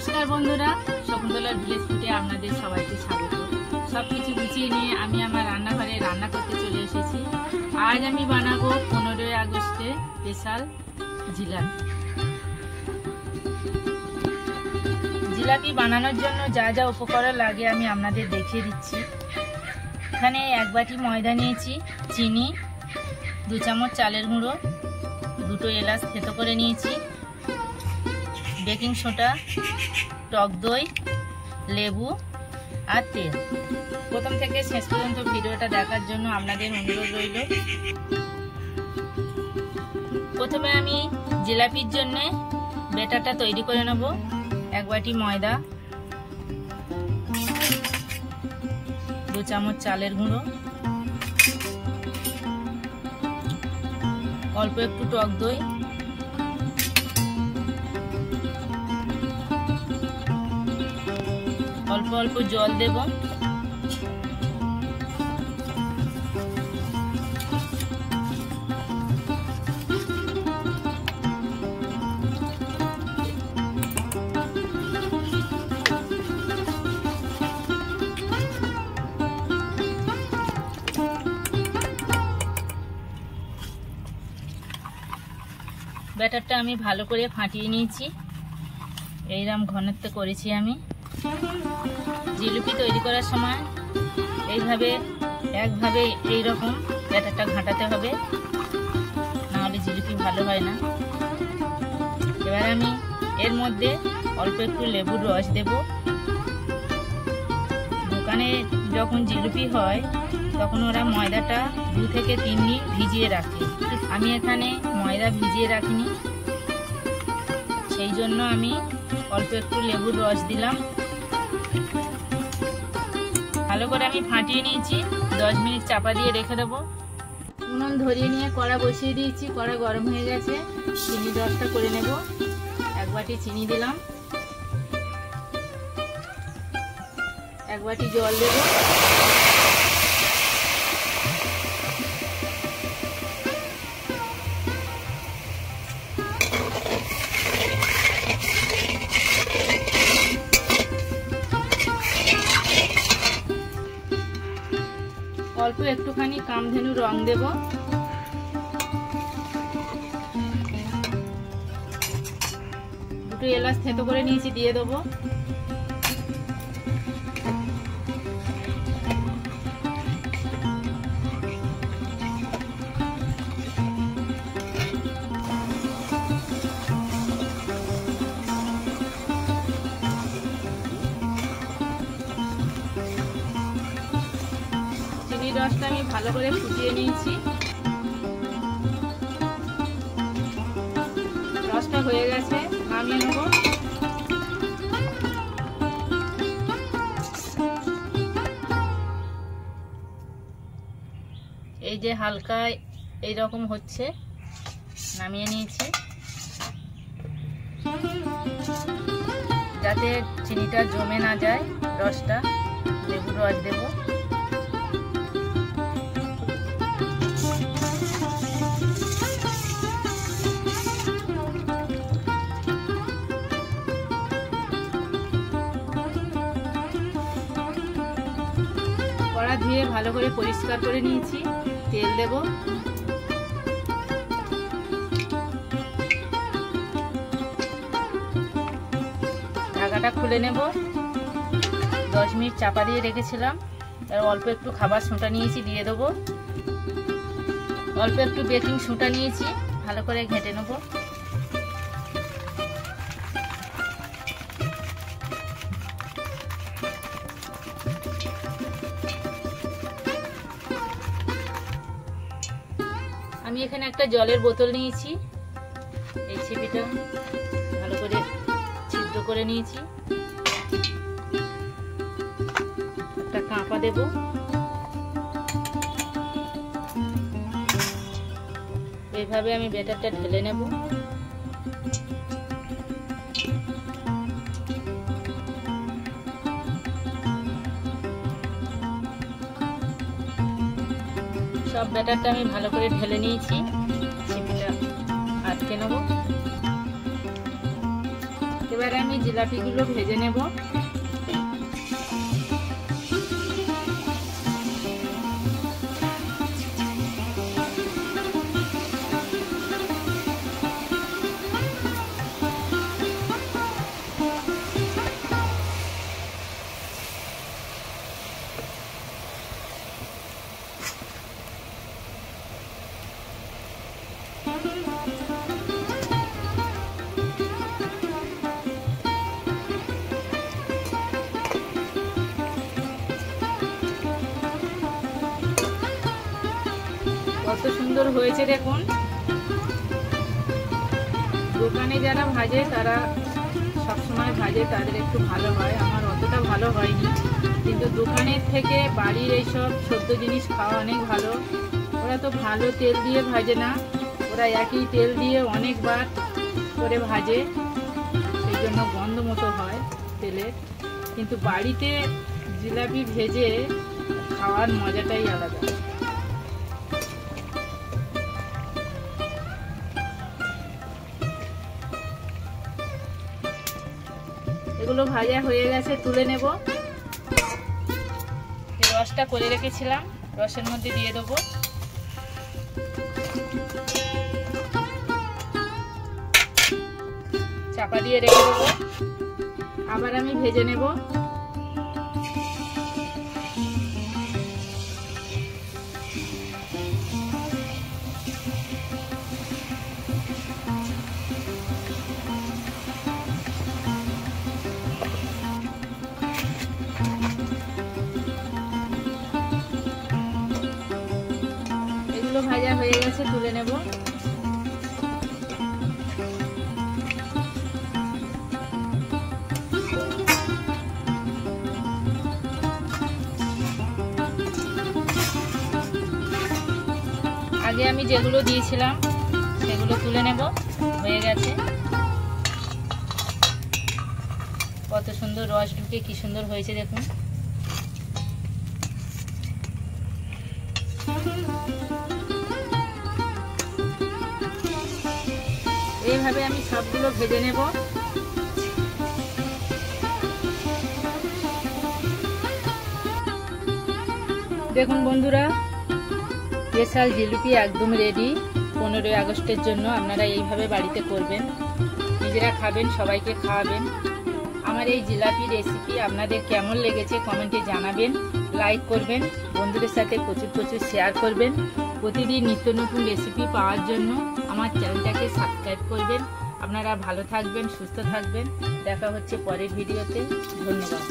नमस्कार बंधुरा शकुन्तलार ভিলেজ ফুডে আপনাদের সবাইকে স্বাগত। সবকিছু গুছিয়ে নিয়ে আমি আমার রান্নাঘরে রান্না করতে চলে এসেছি। আজ আমি বানাবো 15 আগস্টে স্পেশাল জিলাপি। জিলাপি বানানোর জন্য যা যা উপকরণ লাগে আমি আপনাদের দেখিয়ে দিচ্ছি। এখানে 1 বাটি ময়দা নিয়েছি, চিনি, 2 চামচ চালের গুঁড়ো, 2টো এলাচ থেতো করে নিয়েছি, বেকিং সোডা, টক দই, লেবু আর তেল। প্রথম থেকে শেষ পর্যন্ত ভিডিওটা দেখার জন্য আপনাদের অনুরোধ রইল। প্রথমে আমি জিলাপির জন্য ব্যাটারটা তৈরি করে নেব। 1 বাটি ময়দা, 2 চামচ চালের গুঁড়ো, অল্প একটু টক দই, অল্প অল্প জল দেব। ব্যাটারটা আমি ভালো করে ফাটিয়ে নিয়েছি। এইরকম ঘনত্ব করেছি আমি। জিলিপি তৈরি করার সময় এইভাবে একভাবে এইরকম ব্যাটারটা ঘাঁটাতে হবে, নাহলে জিলিপি ভালো হয় না। এবার আমি এর মধ্যে অল্প একটু লেবুর রস দেব। দোকানে যখন জিলিপি হয় তখন ওরা ময়দাটা 2 থেকে 3 দিন ভিজিয়ে রাখে। আমি এখানে ময়দা ভিজিয়ে রাখিনি, সেই জন্য আমি অল্প একটু লেবুর রস দিলাম। ভালো করে আমি ফাটিয়ে নিয়েছি। 10 মিনিট চাপা দিয়ে রেখে দেবো। উনুন ধরিয়ে নিয়ে কড়া বসিয়ে দিয়েছি। কড়া গরম হয়ে গেছে। চিনির রসটা করে নেব। 1 বাটি চিনি দিলাম, 1 বাটি জল দেব, অল্প একটুখানি কামধেনু রং দেব, 2টো এলাচ থেতো করে নিয়েছি দিয়ে দেবো। রসটা আমি ভালো করে ফুটিয়ে নিয়েছি। রসটা হয়ে গেছে, নামিয়ে নেব। এই যে হালকা এইরকম হচ্ছে, নামিয়ে নিয়েছি। যাতে চিনিটা জমে না যায়, রসটা লেবুর রস দেব। কড়া ধুয়ে ভালো করে পরিষ্কার করে নিয়েছি। তেল দেব, ঢাকাটা খুলে নেব। 10 মিনিট চাপা দিয়ে রেখেছিলাম। আর অল্প একটু খাবার সোঁটা নিয়েছি, দিয়ে দেবো। অল্প একটু বেকিং সোঁটা নিয়েছি, ভালো করে ঘেঁটে নেব। আমি এখানে একটা জলের বোতল নিয়েছি। এই ছিপিটা ভালো করে ছিদ্র করে নিয়েছি। একটা কাঁপা দেব। এইভাবে আমি ব্যাটারটা ঢেলে নেব। সব ব্যাটারটা আমি ভালো করে ঢেলে নিয়েছি। ছিপিটা আটকে নেব। এবারে আমি জিলাপিগুলো ভেজে নেব। কত সুন্দর হয়েছে দেখুন। দোকানে যারা ভাজে তারা সবসময় ভাজে, তাদের একটু ভালো হয়, আমার অতটা ভালো হয়নি। কিন্তু দোকানের থেকে বাড়ির এইসব সদ্য জিনিস খাওয়া অনেক ভালো। ওরা তো ভালো তেল দিয়ে ভাজে না, ওরা একই তেল দিয়ে অনেকবার করে ভাজে, সেই জন্য গন্ধ মতো হয় তেলের। কিন্তু বাড়িতে জিলাপি ভেজে খাওয়ার মজাটাই আলাদা। এগুলো ভাজা হয়ে গেছে, তুলে নেব। রসটা করে রেখেছিলাম, রসের মধ্যে দিয়ে দেবো। চাপা দিয়ে রেখে দেবো, আবার আমি ভেজে নেব। ভাজা হয়ে গেছে, তুলে নেব। আগে আমি যেগুলো দিয়েছিলাম সেগুলো তুলে নেব, হয়ে গেছে। কত সুন্দর রস ঢুকে কি সুন্দর হয়েছে দেখুন। এইভাবে আমি সবগুলো ভেজে নেব। দেখুন বন্ধুরা, স্পেশাল জিলিপি একদম রেডি 15ই আগস্টের জন্য। আপনারা এইভাবে বাড়িতে করবেন, নিজেরা খাবেন, সবাইকে খাওয়াবেন। আমার এই জিলাপি রেসিপি আপনাদের কেমন লেগেছে কমেন্টে জানাবেন, লাইক করবেন, বন্ধুদের সাথে প্রচুর প্রচুর শেয়ার করবেন। প্রতিদিন নিত্য নতুন রেসিপি পাওয়ার জন্য আমার চ্যানেলটাকে সাবস্ক্রাইব করবেন। আপনারা ভালো থাকবেন, সুস্থ থাকবেন। দেখা হচ্ছে পরের ভিডিওতে। ধন্যবাদ।